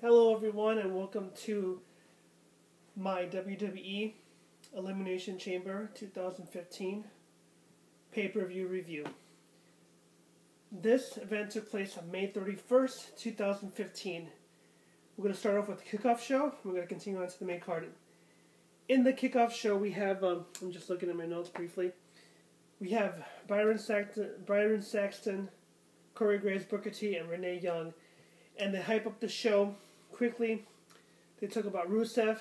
Hello everyone and welcome to my WWE Elimination Chamber 2015 pay-per-view review. This event took place on May 31st, 2015. We're going to start off with the kickoff show. We're going to continue on to the main card. In the kickoff show we have, I'm just looking at my notes briefly, we have Byron Saxton, Corey Graves, Booker T, and Renee Young. And they hype up the show quickly. They talk about Rusev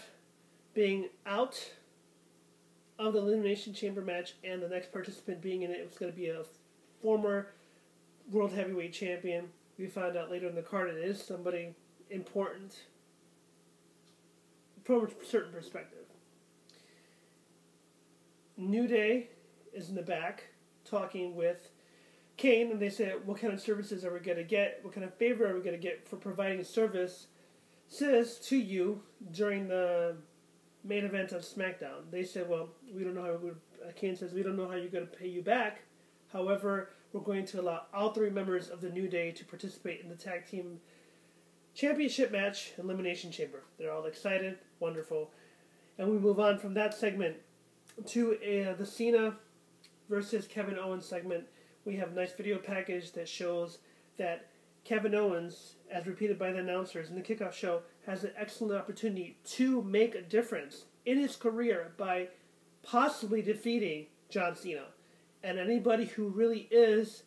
being out of the Elimination Chamber match and the next participant being in it was going to be a former World Heavyweight Champion. We found out later in the card it is somebody important from a certain perspective. New Day is in the back talking with Kane, and they say, what kind of services are we going to get? What kind of favor are we going to get for providing services to you during the main event of SmackDown? They said, well, we don't know how, Kane says, we don't know how you're going to pay you back. However, we're going to allow all three members of the New Day to participate in the Tag Team Championship match, Elimination Chamber. They're all excited, wonderful. And we move on from that segment to the Cena versus Kevin Owens segment. We have a nice video package that shows that Kevin Owens, as repeated by the announcers in the kickoff show, has an excellent opportunity to make a difference in his career by possibly defeating John Cena. And anybody who really is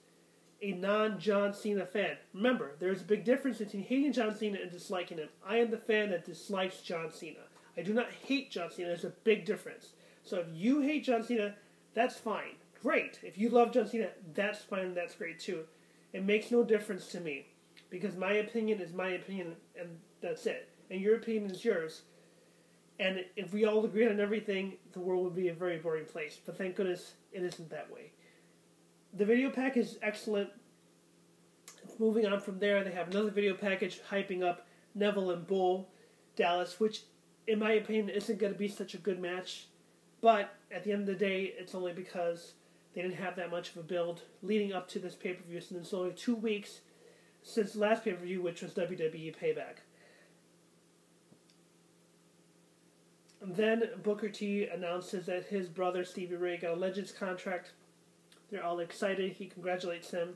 a non-John Cena fan, remember, there's a big difference between hating John Cena and disliking him. I am the fan that dislikes John Cena. I do not hate John Cena. There's a big difference. So if you hate John Cena, that's fine. Great. If you love John Cena, that's fine. That's great too. It makes no difference to me because my opinion is my opinion and that's it. And your opinion is yours. And if we all agree on everything, the world would be a very boring place. But thank goodness it isn't that way. The video package is excellent. Moving on from there, they have another video package hyping up Neville and Bull Dallas, which in my opinion isn't going to be such a good match. But at the end of the day, it's only because they didn't have that much of a build leading up to this pay-per-view, since it's only 2 weeks since the last pay-per-view, which was WWE Payback. And then Booker T announces that his brother Stevie Ray got a Legends contract. They're all excited. He congratulates him.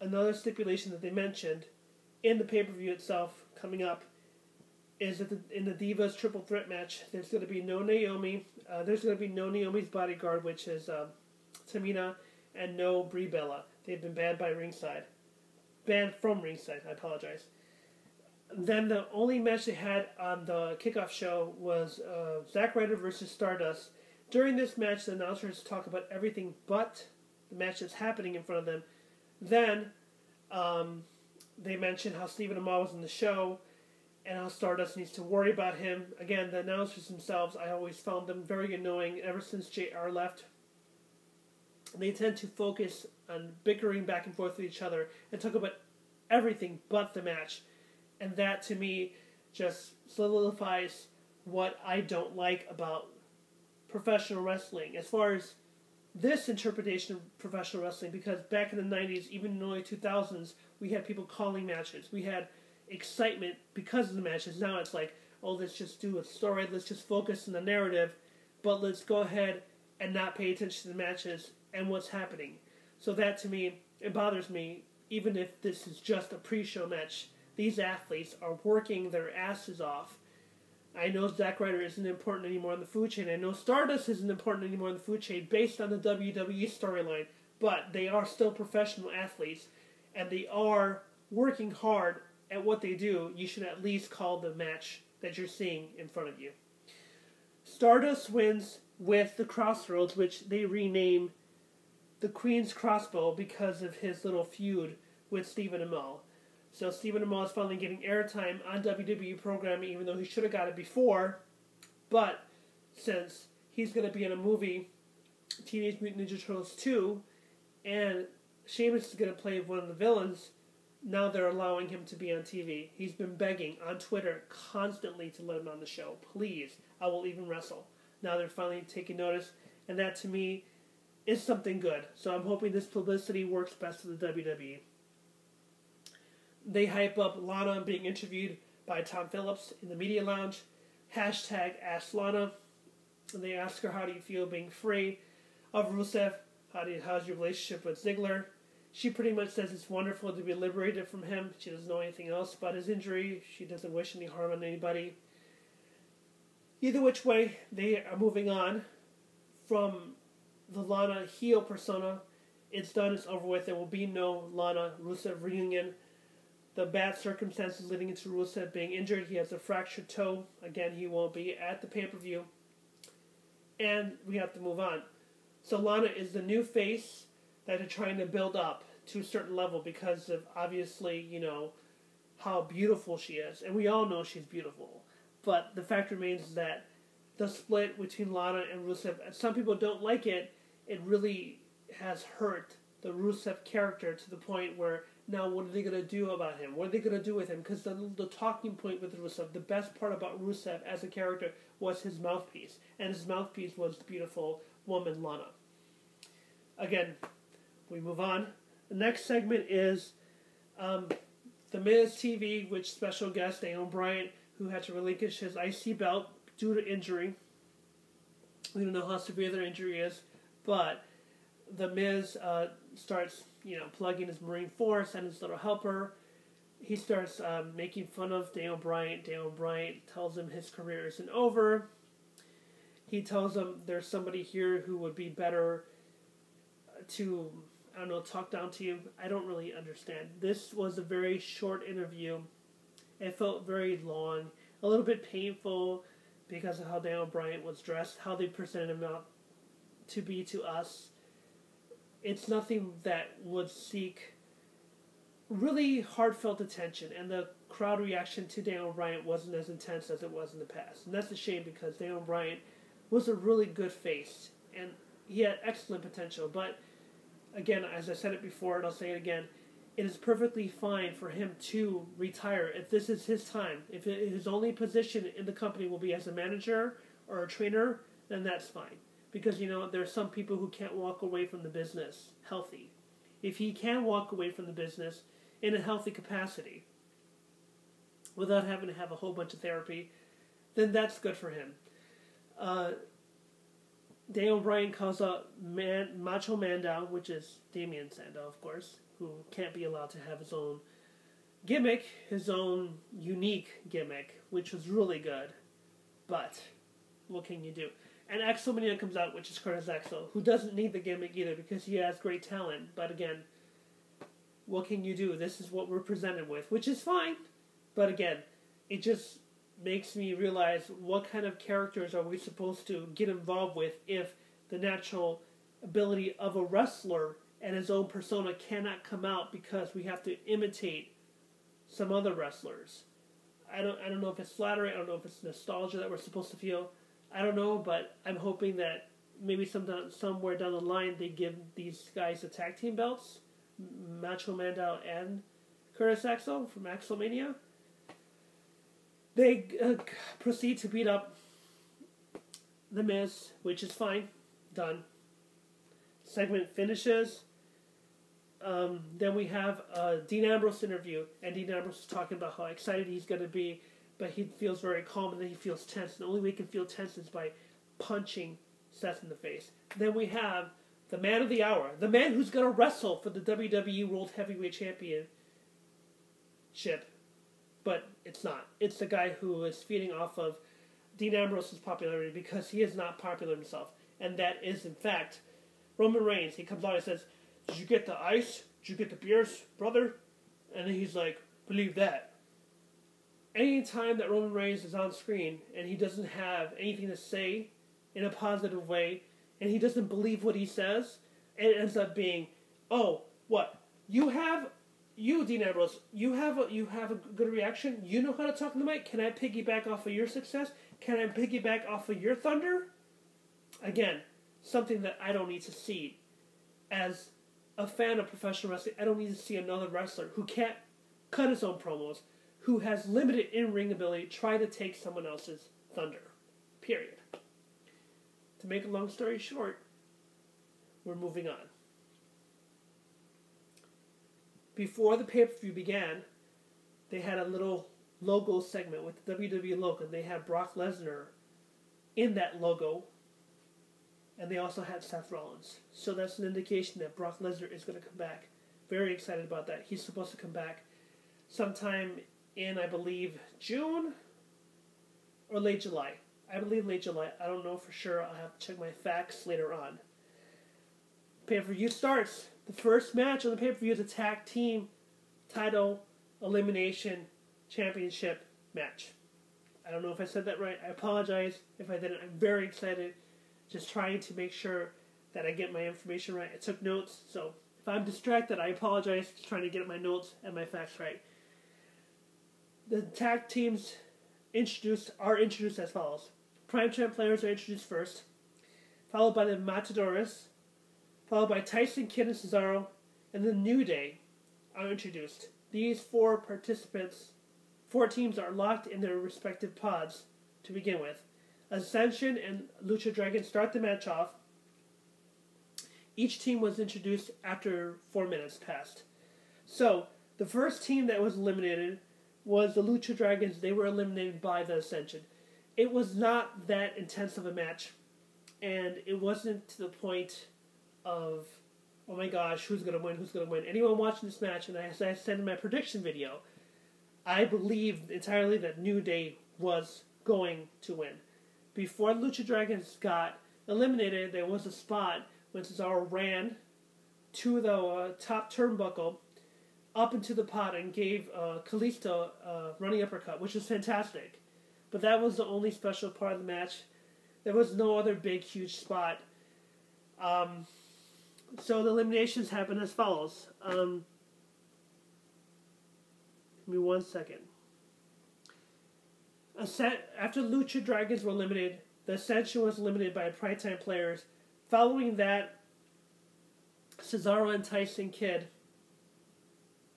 Another stipulation that they mentioned in the pay-per-view itself coming up is that in the Divas Triple Threat match, there's going to be no Naomi. There's going to be no Naomi's bodyguard, which is Tamina, and no Brie Bella. They've been banned by ringside. Banned from ringside, I apologize. Then the only match they had on the kickoff show was Zack Ryder versus Stardust. During this match, the announcers talk about everything but the match that's happening in front of them. Then they mention how Stephen Amell was in the show and how Stardust needs to worry about him. Again, the announcers themselves, I always found them very annoying ever since JR left. They tend to focus on bickering back and forth with each other and talk about everything but the match. And that, to me, just solidifies what I don't like about professional wrestling. As far as this interpretation of professional wrestling, because back in the 90s, even in the early 2000s, we had people calling matches. We had excitement because of the matches. Now it's like, oh, let's just do a story, let's just focus on the narrative, but let's go ahead and not pay attention to the matches and what's happening. So that, to me, it bothers me, even if this is just a pre-show match. These athletes are working their asses off. I know Zack Ryder isn't important anymore in the food chain. I know Stardust isn't important anymore in the food chain based on the WWE storyline, but they are still professional athletes, and they are working hard at what they do. You should at least call the match that you're seeing in front of you. Stardust wins with the Crossroads, which they rename the Queen's Crossbow because of his little feud with Stephen Amell. So Stephen Amell is finally getting airtime on WWE programming, even though he should have got it before. But since he's going to be in a movie, Teenage Mutant Ninja Turtles 2, and Sheamus is going to play one of the villains, now they're allowing him to be on TV. He's been begging on Twitter constantly to let him on the show. Please, I will even wrestle. Now they're finally taking notice, and that to me is something good. So I'm hoping this publicity works best for the WWE. They hype up Lana being interviewed by Tom Phillips in the media lounge. Hashtag Ask Lana. And they ask her, how do you feel being free of Rusev? How's your relationship with Ziggler? She pretty much says it's wonderful to be liberated from him. She doesn't know anything else about his injury. She doesn't wish any harm on anybody. Either which way, they are moving on from the Lana heel persona. It's done, it's over with. There will be no Lana Rusev reunion. The bad circumstances leading into Rusev being injured. He has a fractured toe. Again, he won't be at the pay-per-view. And we have to move on. So Lana is the new face that they're trying to build up to a certain level because of, obviously, how beautiful she is. And we all know she's beautiful. But the fact remains that the split between Lana and Rusev, some people don't like it. It really has hurt the Rusev character to the point where now what are they going to do about him? What are they going to do with him? Because the talking point with Rusev, the best part about Rusev as a character was his mouthpiece. And his mouthpiece was the beautiful woman Lana. Again, we move on. The next segment is The Miz TV, which special guest Daniel Bryan, who had to relinquish his IC belt due to injury. We don't know how severe their injury is, but The Miz starts, plugging his Marine Force and his little helper. He starts making fun of Daniel Bryan. Daniel Bryan tells him his career isn't over. He tells him there's somebody here who would be better to, talk down to you. I don't really understand. This was a very short interview. It felt very long, a little bit painful because of how Daniel Bryan was dressed, how they presented him out to be to us. It's nothing that would seek really heartfelt attention, and the crowd reaction to Daniel Bryan wasn't as intense as it was in the past. And that's a shame because Daniel Bryan was a really good face, and he had excellent potential. But again, as I said it before, and I'll say it again, it is perfectly fine for him to retire if this is his time. If his only position in the company will be as a manager or a trainer, then that's fine. Because, there are some people who can't walk away from the business healthy. If he can walk away from the business in a healthy capacity without having to have a whole bunch of therapy, then that's good for him. Daniel Bryan calls out Macho Mandow, which is Damien Sandow, of course, who can't be allowed to have his own gimmick, his own unique gimmick, which was really good. But what can you do? And Axelmania comes out, which is Curtis Axel, who doesn't need the gimmick either because he has great talent. But again, what can you do? This is what we're presented with, which is fine. But again, it just makes me realize what kind of characters are we supposed to get involved with if the natural ability of a wrestler and his own persona cannot come out because we have to imitate some other wrestlers. I don't know if it's flattery, I don't know if it's nostalgia that we're supposed to feel. I don't know, but I'm hoping that maybe somewhere down the line they give these guys the tag team belts, Macho Mandow and Curtis Axel from Axelmania. They proceed to beat up The Miz, which is fine. Done. Segment finishes. Then we have a Dean Ambrose interview, and Dean Ambrose is talking about how excited he's going to be, but he feels very calm, and then he feels tense. And the only way he can feel tense is by punching Seth in the face. Then we have the man of the hour, the man who's going to wrestle for the WWE World Heavyweight Championship, but it's not. It's the guy who is feeding off of Dean Ambrose's popularity because he is not popular himself, and that is, in fact, Roman Reigns. He comes out and says, "Did you get the ice? Did you get the beers, brother?" And then he's like, "Believe that." Any time that Roman Reigns is on screen and he doesn't have anything to say in a positive way, and he doesn't believe what he says, it ends up being, "Oh, what? You, Dean Ambrose, you have a good reaction? You know how to talk on the mic? Can I piggyback off of your success? Can I piggyback off of your thunder?" Again, something that I don't need to see. As a fan of professional wrestling, I don't need to see another wrestler who can't cut his own promos, who has limited in-ring ability, try to take someone else's thunder. Period. To make a long story short, we're moving on. Before the pay-per-view began, they had a little logo segment with the WWE logo. They had Brock Lesnar in that logo, and they also had Seth Rollins. So that's an indication that Brock Lesnar is going to come back. Very excited about that. He's supposed to come back sometime in, I believe, June or late July. I believe late July. I don't know for sure. I'll have to check my facts later on. Pay-per-view starts. The first match on the pay-per-view is a tag team title elimination championship match. I don't know if I said that right. I apologize if I didn't. I'm very excited. Just trying to make sure that I get my information right. I took notes, so if I'm distracted, I apologize. Just trying to get my notes and my facts right. The tag teams are introduced as follows. Primetime players are introduced first, followed by the Matadores, followed by Tyson Kidd and Cesaro, and the New Day are introduced. These four teams are locked in their respective pods to begin with. Ascension and Lucha Dragon start the match off. Each team was introduced after 4 minutes passed. So, the first team that was eliminated was the Lucha Dragons. They were eliminated by the Ascension. It was not that intense of a match, and it wasn't to the point of, oh my gosh, who's going to win? Anyone watching this match, and as I said in my prediction video, I believe entirely that New Day was going to win. Before the Lucha Dragons got eliminated, there was a spot when Cesaro ran to the top turnbuckle up into the pot and gave Kalisto a running uppercut, which was fantastic. But that was the only special part of the match. There was no other big, huge spot. So the eliminations happened as follows. Give me 1 second. After Lucha Dragons were eliminated, the Ascension was eliminated by Primetime players. Following that, Cesaro and Tyson Kidd...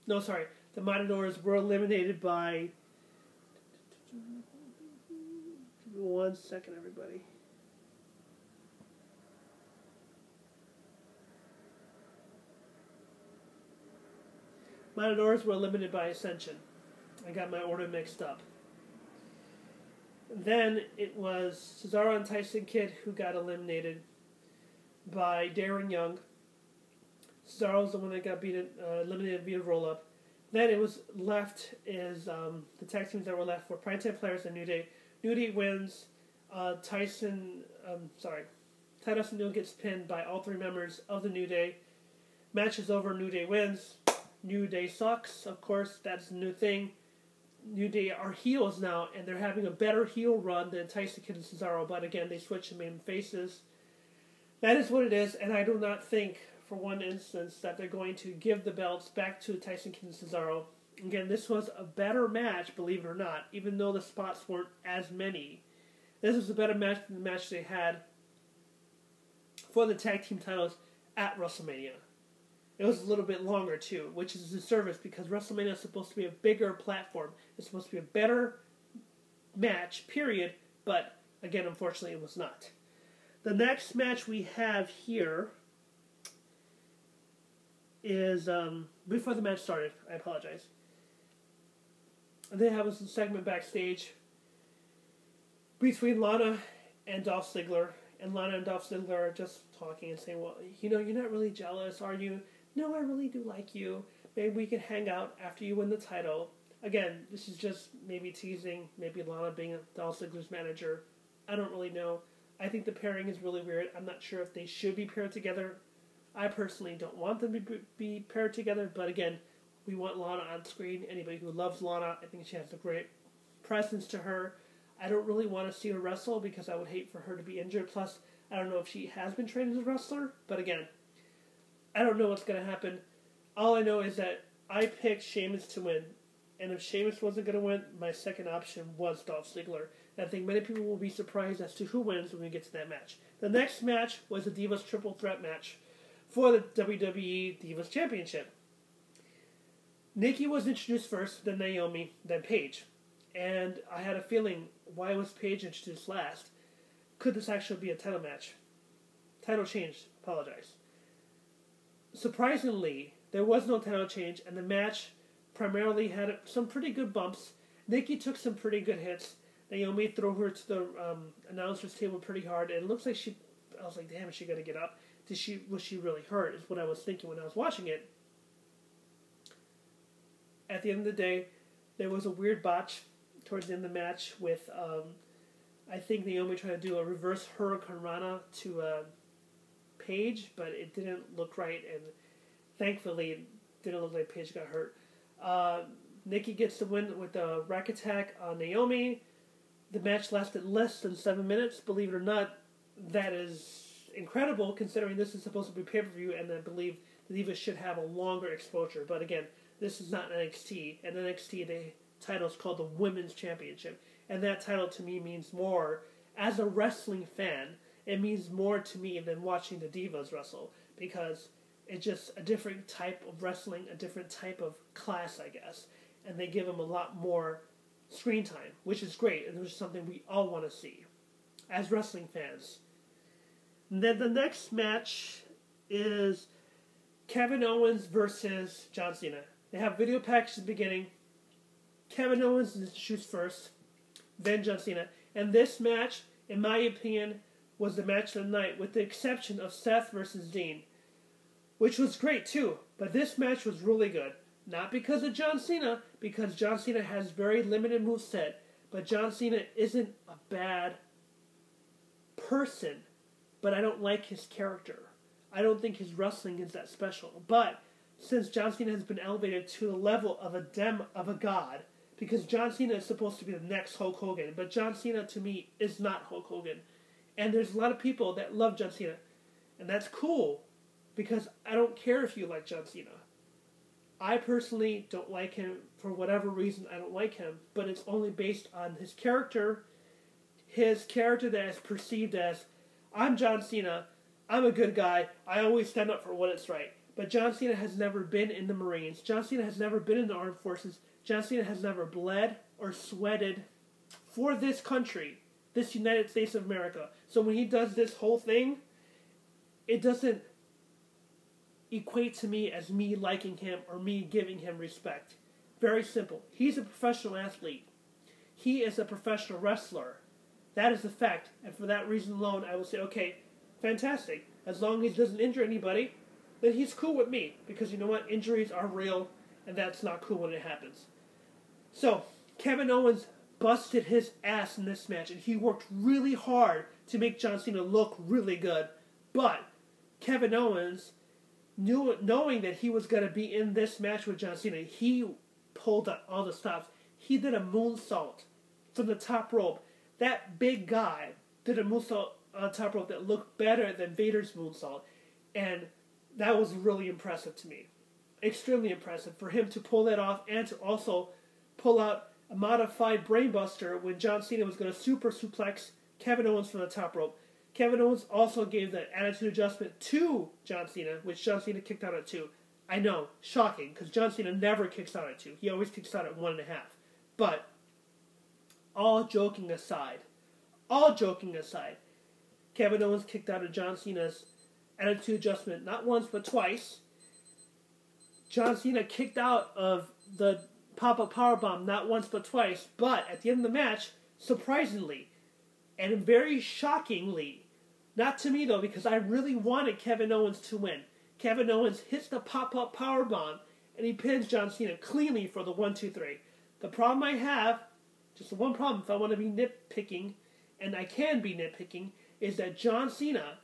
the Matadors were eliminated by... Give me 1 second, everybody. Matadors were eliminated by Ascension. I got my order mixed up. Then it was Cesaro and Tyson Kidd who got eliminated by Darren Young. Cesaro was the one that got eliminated via roll-up. Then it was left is the tag teams that were left were Primetime Players and New Day. New Day wins. Titus O'Neil gets pinned by all three members of the New Day. Match is over. New Day wins. New Day sucks. Of course, that's the new thing. New Day are heels now, and they're having a better heel run than Tyson Kidd and Cesaro. But again, they switched and made them faces. That is what it is, and I do not think, for one instance, that they're going to give the belts back to Tyson Kidd and Cesaro. Again, this was a better match, believe it or not, even though the spots weren't as many. This was a better match than the match they had for the tag team titles at WrestleMania. It was a little bit longer, too, which is a disservice because WrestleMania is supposed to be a bigger platform. It's supposed to be a better match, period, but, again, unfortunately, it was not. The next match we have here is, before the match started, I apologize. They have a segment backstage between Lana and Dolph Ziggler, and Lana and Dolph Ziggler are just talking and saying, well, you're not really jealous, are you? No, I really do like you. Maybe we can hang out after you win the title. Again, this is just maybe teasing, maybe Lana being Dolph Ziggler's manager. I don't really know. I think the pairing is really weird. I'm not sure if they should be paired together. I personally don't want them to be paired together, but again, we want Lana on screen. Anybody who loves Lana, I think she has a great presence to her. I don't really want to see her wrestle because I would hate for her to be injured. Plus, I don't know if she has been trained as a wrestler, but again, I don't know what's going to happen. All I know is that I picked Sheamus to win, and if Sheamus wasn't going to win, my second option was Dolph Ziggler. And I think many people will be surprised as to who wins when we get to that match. The next match was the Divas Triple Threat match for the WWE Divas Championship. Nikki was introduced first, then Naomi, then Paige. And I had a feeling, why was Paige introduced last? Could this actually be a title match? Title change, apologize. Surprisingly, there was no title change, and the match primarily had some pretty good bumps. Nikki took some pretty good hits. Naomi threw her to the announcer's table pretty hard. And it looks like I was like, damn, is she going to get up? Was she really hurt? Is what I was thinking when I was watching it. At the end of the day, there was a weird botch towards the end of the match with, I think Naomi trying to do a reverse Hurricane Rana to Paige, but it didn't look right, and thankfully it didn't look like Paige got hurt. Nikki gets the win with the rack attack on Naomi. The match lasted less than 7 minutes. Believe it or not, that is incredible considering this is supposed to be pay-per-view, and I believe the Divas should have a longer exposure. But again, this is not NXT, and NXT, the title is called the Women's Championship, and that title to me means more. As a wrestling fan, it means more to me than watching the Divas wrestle, because it's just a different type of wrestling, a different type of class, I guess, and they give them a lot more screen time, which is great, and which is something we all want to see as wrestling fans. And then the next match is Kevin Owens versus John Cena. They have video package at the beginning. Kevin Owens shoots first, then John Cena. And this match, in my opinion, was the match of the night, with the exception of Seth versus Dean, which was great too. But this match was really good. Not because of John Cena, because John Cena has very limited moveset, but John Cena isn't a bad person, but I don't like his character. I don't think his wrestling is that special. But since John Cena has been elevated to the level of a god, because John Cena is supposed to be the next Hulk Hogan, but John Cena to me is not Hulk Hogan. And there's a lot of people that love John Cena, and that's cool, because I don't care if you like John Cena. I personally don't like him for whatever reason. I don't like him, but it's only based on his character that is perceived as, I'm John Cena, I'm a good guy, I always stand up for what is right. But John Cena has never been in the Marines. John Cena has never been in the Armed Forces. John Cena has never bled or sweated for this country, this United States of America. So when he does this whole thing, it doesn't equate to me as me liking him or me giving him respect. Very simple. He's a professional athlete. He is a professional wrestler. That is the fact. And for that reason alone, I will say, okay, fantastic. As long as he doesn't injure anybody, then he's cool with me. Because you know what? Injuries are real, and that's not cool when it happens. So, Kevin Owens busted his ass in this match, and he worked really hard to make John Cena look really good. But Kevin Owens, knowing that he was going to be in this match with John Cena, he pulled out all the stops. He did a moonsault from the top rope. That big guy did a moonsault on the top rope that looked better than Vader's moonsault. And that was really impressive to me. Extremely impressive for him to pull that off and to also pull out a modified brainbuster when John Cena was going to super suplex Kevin Owens from the top rope. Kevin Owens also gave the attitude adjustment to John Cena, which John Cena kicked out at 2. I know, shocking, because John Cena never kicks out at 2. He always kicks out at 1.5. But, all joking aside, Kevin Owens kicked out of John Cena's attitude adjustment not once but twice. John Cena kicked out of the pop-up powerbomb not once but twice. But, at the end of the match, surprisingly, and very shockingly, not to me though, because I really wanted Kevin Owens to win. Kevin Owens hits the pop-up powerbomb, and he pins John Cena cleanly for the 1-2-3. The problem I have, just the one problem if I want to be nitpicking, and I can be nitpicking, is that John Cena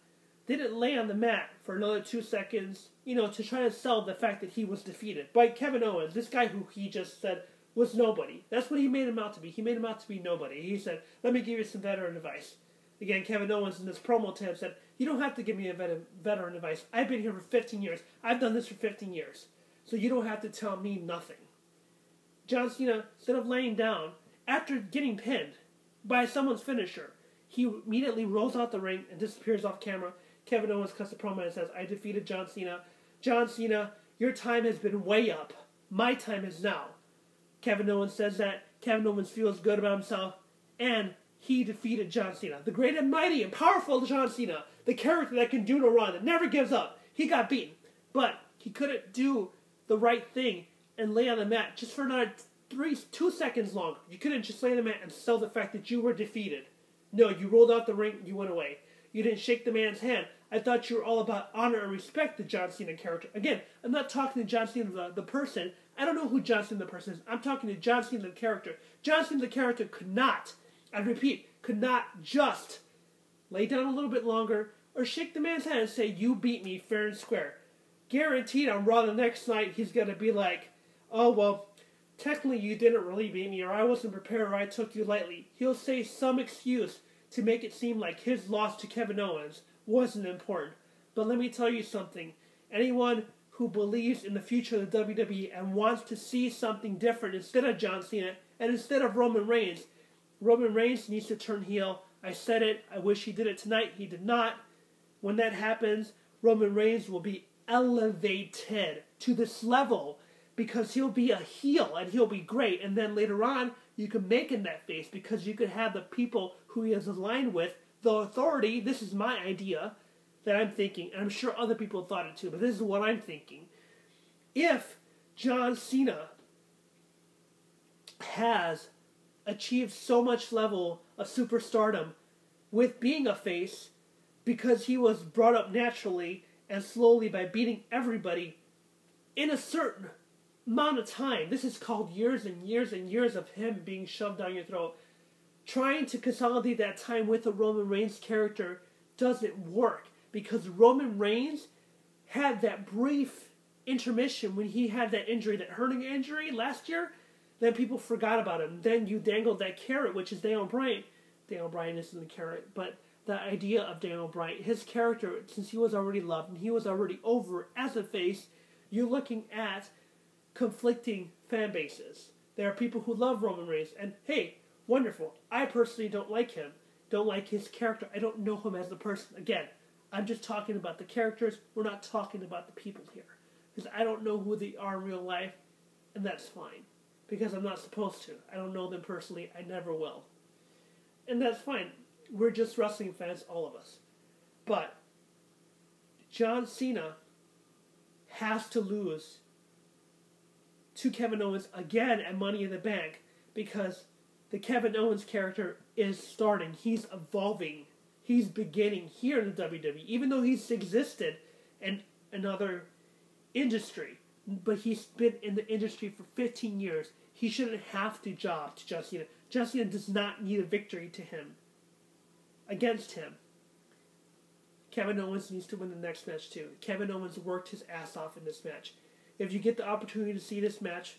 didn't lay on the mat for another 2 seconds, to try to sell the fact that he was defeated by Kevin Owens, this guy who he just said was nobody. That's what he made him out to be. He made him out to be nobody. He said, let me give you some veteran advice. Again, Kevin Owens in this promo tab said, you don't have to give me a veteran advice. I've been here for 15 years. I've done this for 15 years. So you don't have to tell me nothing. John Cena, instead of laying down, after getting pinned by someone's finisher, he immediately rolls out the ring and disappears off camera. Kevin Owens cuts the promo and says, I defeated John Cena. John Cena, your time has been way up. My time is now. Kevin Owens says that. Kevin Owens feels good about himself. And he defeated John Cena. The great and mighty and powerful John Cena. The character that can do no wrong, that never gives up. He got beaten. But he couldn't do the right thing and lay on the mat just for another 2 seconds longer. You couldn't just lay the mat and sell the fact that you were defeated. No, you rolled out the ring, you went away. You didn't shake the man's hand. I thought you were all about honor and respect the John Cena character. Again, I'm not talking to John Cena the person. I don't know who John Cena the person is. I'm talking to John Cena the character. John Cena the character could not, I repeat, could not just lay down a little bit longer or shake the man's hand and say, you beat me fair and square. Guaranteed on Raw the next night, he's going to be like, oh, well, technically you didn't really beat me, or I wasn't prepared, or I took you lightly. He'll say some excuse to make it seem like his loss to Kevin Owens wasn't important. But let me tell you something. Anyone who believes in the future of the WWE and wants to see something different instead of John Cena and instead of Roman Reigns needs to turn heel. I said it. I wish he did it tonight. He did not. When that happens, Roman Reigns will be elevated to this level because he'll be a heel and he'll be great. And then later on, you can make him that face because you could have the people who he is aligned with, the authority. This is my idea that I'm thinking, and I'm sure other people thought it too, but this is what I'm thinking. If John Cena has achieved so much level of superstardom with being a face because he was brought up naturally and slowly by beating everybody in a certain amount of time. This is called years and years and years of him being shoved down your throat. Trying to consolidate that time with a Roman Reigns character doesn't work because Roman Reigns had that brief intermission when he had that injury, that hernia injury last year. Then people forgot about him. Then you dangled that carrot, which is Daniel Bryan. Daniel Bryan isn't the carrot, but the idea of Daniel Bryan, his character, since he was already loved and he was already over as a face, you're looking at conflicting fan bases. There are people who love Roman Reigns, and hey, wonderful. I personally don't like him. Don't like his character. I don't know him as a person. Again, I'm just talking about the characters. We're not talking about the people here. Because I don't know who they are in real life, and that's fine. Because I'm not supposed to. I don't know them personally. I never will. And that's fine. We're just wrestling fans, all of us. But John Cena has to lose to Kevin Owens again at Money in the Bank because the Kevin Owens character is starting. He's evolving. He's beginning here in the WWE, even though he's existed in another industry. But he's been in the industry for 15 years. He shouldn't have to job to John Cena. John Cena does not need a victory to him. Against him. Kevin Owens needs to win the next match too. Kevin Owens worked his ass off in this match. If you get the opportunity to see this match,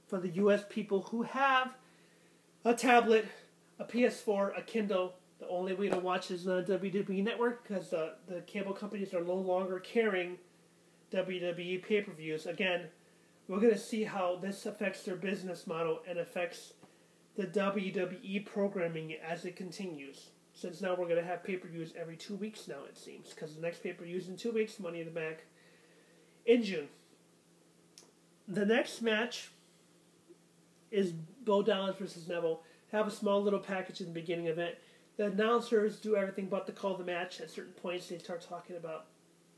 for the U.S. people who have a tablet, a PS4, a Kindle, the only way to watch is the WWE Network because the cable companies are no longer carrying WWE pay-per-views. Again, we're going to see how this affects their business model and affects the WWE programming as it continues. Since now we're going to have pay-per-views every 2 weeks now, it seems. Because the next pay-per-view is in 2 weeks, Money in the Bank, in June. The next match is Bo Dallas versus Neville. Have a small little package in the beginning of it. The announcers do everything but to call the match. At certain points, they start talking about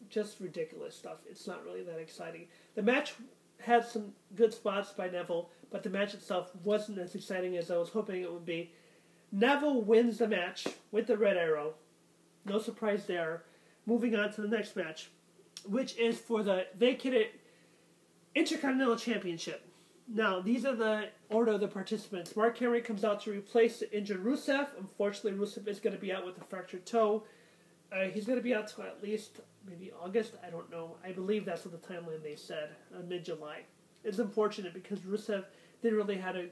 just ridiculous stuff. It's not really that exciting. The match had some good spots by Neville, but the match itself wasn't as exciting as I was hoping it would be. Neville wins the match with the red arrow. No surprise there. Moving on to the next match, which is for the vacated Intercontinental Championship. Now, these are the order of the participants. Mark Henry comes out to replace the injured Rusev. Unfortunately, Rusev is going to be out with a fractured toe. He's going to be out till at least maybe August. I don't know. I believe that's what the timeline they said, mid-July. It's unfortunate because Rusev didn't really have a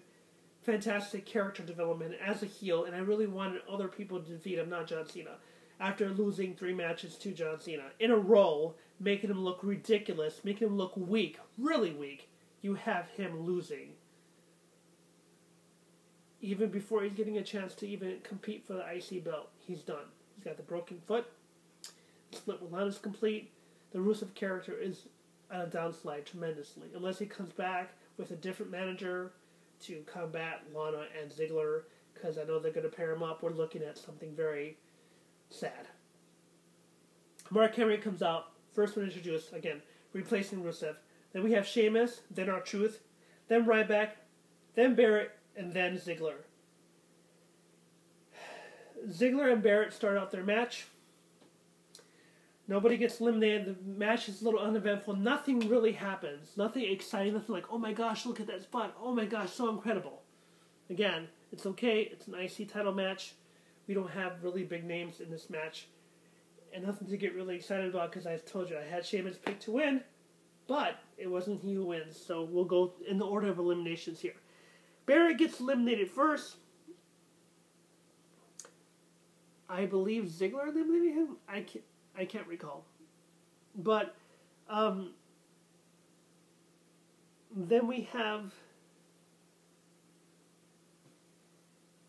fantastic character development as a heel, and I really wanted other people to defeat him, not John Cena. After losing 3 matches to John Cena in a row, making him look ridiculous, making him look weak, really weak, you have him losing. Even before he's getting a chance to even compete for the IC belt, he's done. He's got the broken foot. The split with Lana's complete. The Rusev character is on a downslide tremendously. Unless he comes back with a different manager to combat Lana and Ziggler, because I know they're going to pair him up. We're looking at something very sad. Mark Henry comes out, first one introduced, again, replacing Rusev. Then we have Sheamus, then R-Truth, then Ryback, then Barrett, and then Ziggler. Ziggler and Barrett start out their match. Nobody gets eliminated. The match is a little uneventful. Nothing really happens. Nothing exciting. Nothing like, oh my gosh, look at that spot. Oh my gosh, so incredible. Again, it's okay. It's an IC title match. We don't have really big names in this match. And nothing to get really excited about because I told you I had Sheamus picked to win. But it wasn't he who wins. So we'll go in the order of eliminations here. Barrett gets eliminated first. I believe Ziggler eliminated him. I can't recall. But then we have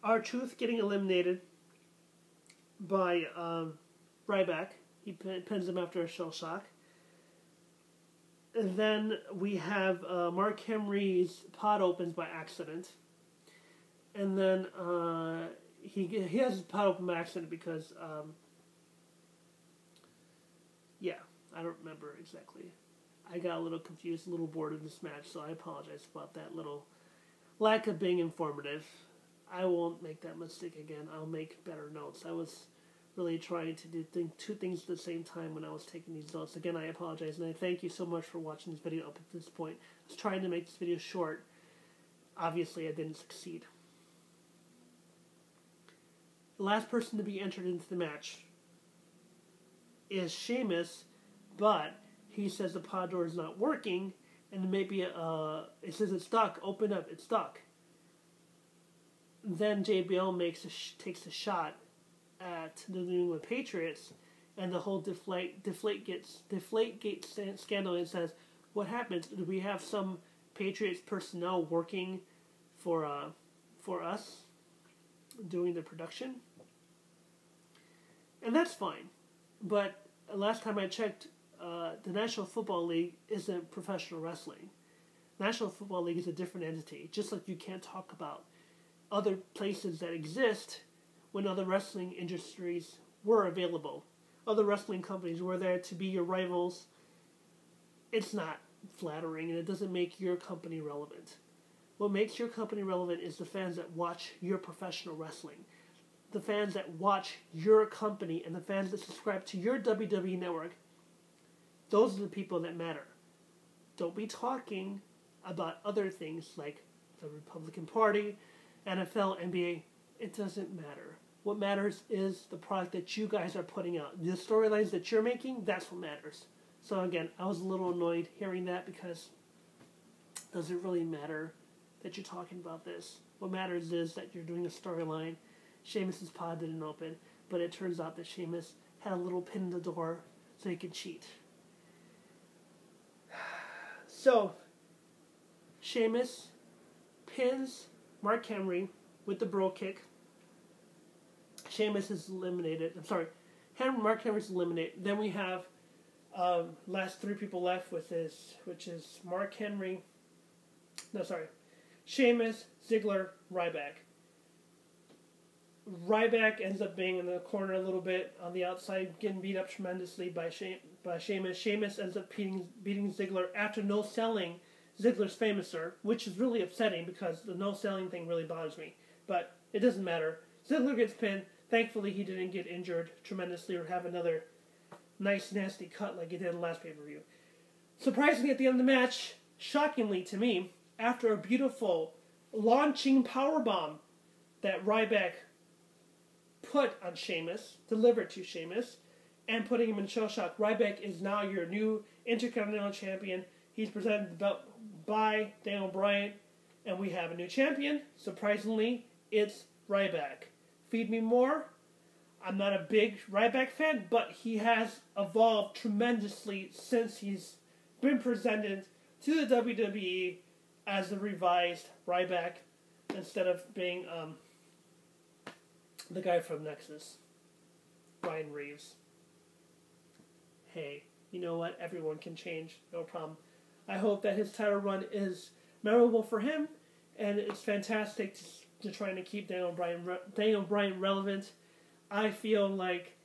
R-Truth getting eliminated by Ryback. He pins him after a shell shock. And then we have Mark Henry's pod opens by accident. And then he has his pod open by accident because, I don't remember exactly. I got a little confused, a little bored in this match, so I apologize about that little lack of being informative. I won't make that mistake again. I'll make better notes. I was really trying to do two things at the same time when I was taking these notes. Again, I apologize, and I thank you so much for watching this video up at this point. I was trying to make this video short. Obviously, I didn't succeed. The last person to be entered into the match is Sheamus, but he says the pod door is not working, and maybe it says it's stuck. Open up, it's stuck. Then JBL takes a shot at the New England Patriots, and the whole Deflategate scandal. And says, "What happens? Do we have some Patriots personnel working for us doing the production?" And that's fine, but last time I checked, the National Football League isn't professional wrestling. National Football League is a different entity. Just like you can't talk about other places that exist when other wrestling industries were available. Other wrestling companies were there to be your rivals. It's not flattering, and it doesn't make your company relevant. What makes your company relevant is the fans that watch your professional wrestling. The fans that watch your company and the fans that subscribe to your WWE network. Those are the people that matter. Don't be talking about other things like the Republican Party, NFL, NBA. It doesn't matter. What matters is the product that you guys are putting out. The storylines that you're making, that's what matters. So again, I was a little annoyed hearing that because does it really matter that you're talking about this? What matters is that you're doing a storyline. Sheamus's pod didn't open, but it turns out that Sheamus had a little pin in the door so he could cheat. So, Sheamus pins Mark Henry with the bro kick. Sheamus is eliminated. I'm sorry, Mark Henry's eliminated. Then we have last three people left which is Mark Henry. No, sorry, Sheamus, Ziggler, Ryback. Ryback ends up being in the corner a little bit on the outside, getting beat up tremendously by Sheamus. Sheamus ends up beating Ziggler after no-selling Ziggler's Famouser, which is really upsetting because the no-selling thing really bothers me. But it doesn't matter. Ziggler gets pinned. Thankfully, he didn't get injured tremendously or have another nice, nasty cut like he did in the last pay-per-view. Surprisingly, at the end of the match, shockingly to me, after a beautiful launching powerbomb that Ryback put on Sheamus, delivered to Sheamus, and putting him in shell shock. Ryback is now your new Intercontinental Champion. He's presented the belt by Daniel Bryan, and we have a new champion. Surprisingly, it's Ryback. Feed me more. I'm not a big Ryback fan, but he has evolved tremendously since he's been presented to the WWE as the revised Ryback instead of being the guy from Nexus, Ryan Reeves. Hey, you know what? Everyone can change. No problem. I hope that his title run is memorable for him, and it's fantastic to trying to keep Daniel Bryan relevant. I feel like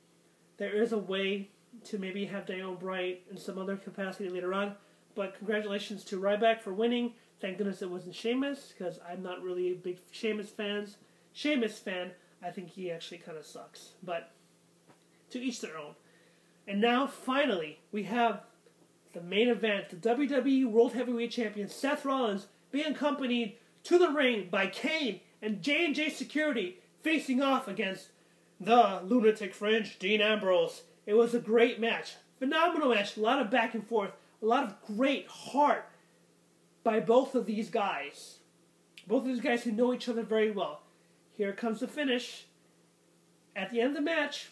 there is a way to maybe have Daniel Bryan in some other capacity later on, but congratulations to Ryback for winning. Thank goodness it wasn't Sheamus, because I'm not really a big Sheamus fan. I think he actually kind of sucks. But to each their own. And now, finally, we have the main event. The WWE World Heavyweight Champion Seth Rollins being accompanied to the ring by Kane and J&J Security, facing off against the Lunatic Fringe, Dean Ambrose. It was a great match. Phenomenal match. A lot of back and forth. A lot of great heart by both of these guys. Both of these guys who know each other very well. Here comes the finish. At the end of the match,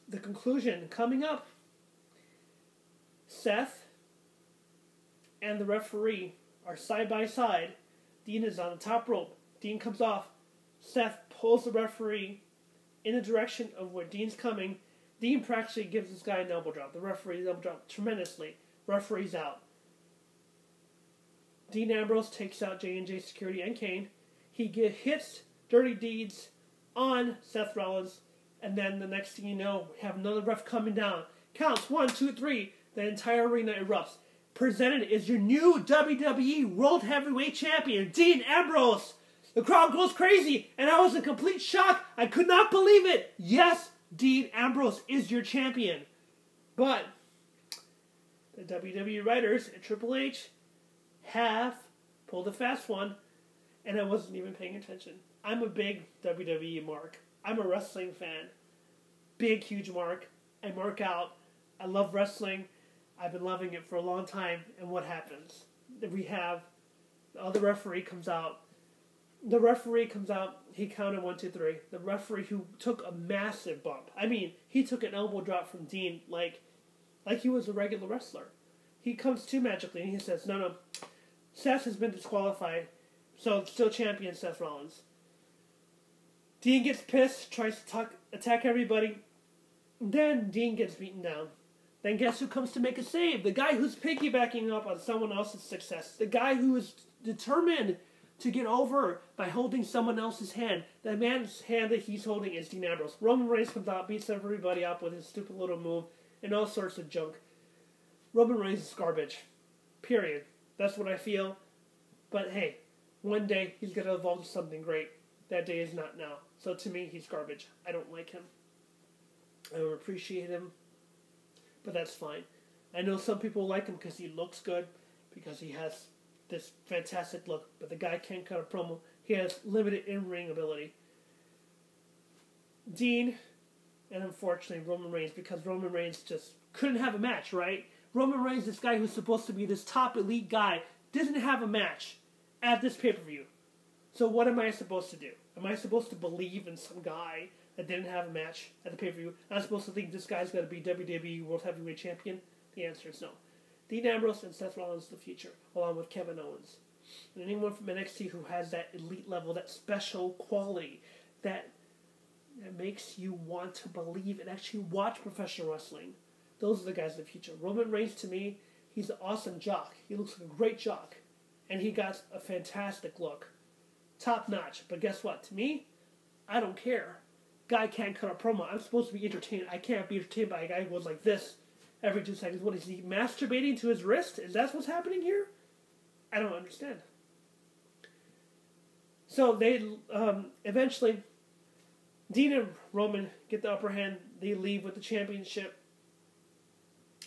the conclusion coming up. Seth and the referee are side by side. Dean is on the top rope. Dean comes off. Seth pulls the referee in the direction of where Dean's coming. Dean practically gives this guy an elbow drop. The referee elbow drop tremendously. Referee's out. Dean Ambrose takes out J&J Security and Kane. He hits Dirty Deeds on Seth Rollins. And then the next thing you know, we have another ref coming down. Counts 1, 2, 3. The entire arena erupts. Presented is your new WWE World Heavyweight Champion, Dean Ambrose. The crowd goes crazy, and I was in complete shock. I could not believe it. Yes, Dean Ambrose is your champion. But the WWE writers at Triple H have pulled a fast one, and I wasn't even paying attention. I'm a big WWE mark. I'm a wrestling fan. Big, huge mark. I mark out. I love wrestling. I've been loving it for a long time. And what happens? We have the other referee comes out. The referee comes out. He counted 1, 2, 3. The referee who took a massive bump. I mean, he took an elbow drop from Dean like he was a regular wrestler. He comes to magically and he says, no. Seth has been disqualified. So still champion Seth Rollins. Dean gets pissed, tries to attack everybody. Then Dean gets beaten down. Then guess who comes to make a save? The guy who's piggybacking up on someone else's success. The guy who is determined to get over by holding someone else's hand. The man's hand that he's holding is Dean Ambrose. Roman Reigns comes out, beats everybody up with his stupid little move and all sorts of junk. Roman Reigns is garbage. Period. That's what I feel. But hey, one day he's going to evolve to something great. That day is not now. So to me, he's garbage. I don't like him. I don't appreciate him. But that's fine. I know some people like him because he looks good, because he has this fantastic look, but the guy can't cut a promo. He has limited in-ring ability. Dean, and unfortunately Roman Reigns, because Roman Reigns just couldn't have a match, right? Roman Reigns, this guy who's supposed to be this top elite guy, doesn't have a match at this pay-per-view. So what am I supposed to do? Am I supposed to believe in some guy that didn't have a match at the pay-per-view? I'm supposed to think this guy's going to be WWE World Heavyweight Champion? The answer is no. Dean Ambrose and Seth Rollins the future, along with Kevin Owens. And anyone from NXT who has that elite level, that special quality, that makes you want to believe and actually watch professional wrestling. Those are the guys of the future. Roman Reigns, to me, he's an awesome jock. He looks like a great jock. And he got a fantastic look. Top notch. But guess what? To me, I don't care. Guy can't cut a promo. I'm supposed to be entertained. I can't be entertained by a guy who goes like this every 2 seconds. What, is he masturbating to his wrist? Is that what's happening here? I don't understand. So they eventually, Dean and Roman get the upper hand. They leave with the championship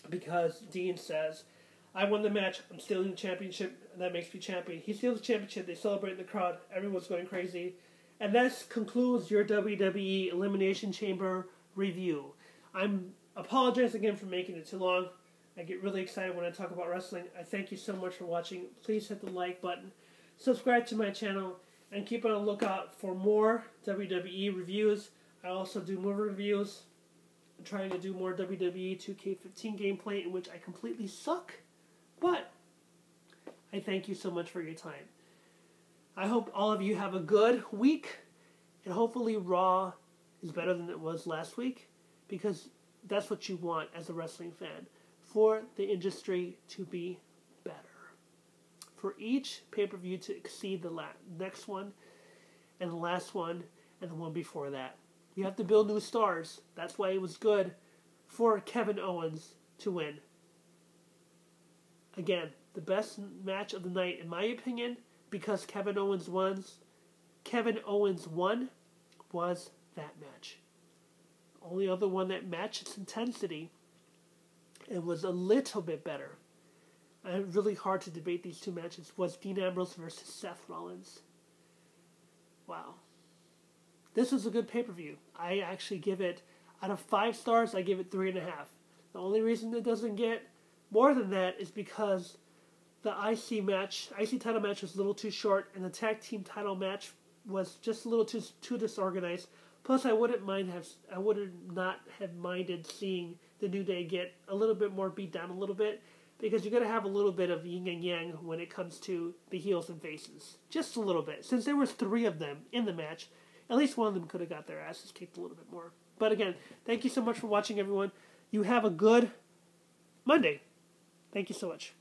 because Dean says, I won the match, I'm stealing the championship, and that makes me champion. He steals the championship, they celebrate in the crowd, everyone's going crazy. And that concludes your WWE Elimination Chamber review. I'm apologize again for making it too long. I get really excited when I talk about wrestling. I thank you so much for watching. Please hit the like button, subscribe to my channel, and keep on the lookout for more WWE reviews. I also do movie reviews. I'm trying to do more WWE 2K15 gameplay in which I completely suck. But I thank you so much for your time. I hope all of you have a good week, and hopefully Raw is better than it was last week, because that's what you want as a wrestling fan, for the industry to be better. For each pay-per-view to exceed the next one, and the last one, and the one before that. You have to build new stars. That's why it was good for Kevin Owens to win. Again, the best match of the night, in my opinion, because Kevin Owens won, was that match. Only other one that matched its intensity and was a little bit better. Really hard to debate these two matches was Dean Ambrose versus Seth Rollins. Wow. This was a good pay-per-view. I actually give it, out of 5 stars, I give it 3.5. The only reason it doesn't get more than that is because the IC title match was a little too short, and the tag team title match was just a little too disorganized. Plus, I would not have minded seeing the New Day get a little bit more beat down a little bit, because you're going to have a little bit of yin and yang when it comes to the heels and faces. Just a little bit. Since there was 3 of them in the match, at least one of them could have got their asses kicked a little bit more. But again, thank you so much for watching, everyone. You have a good Monday. Thank you so much.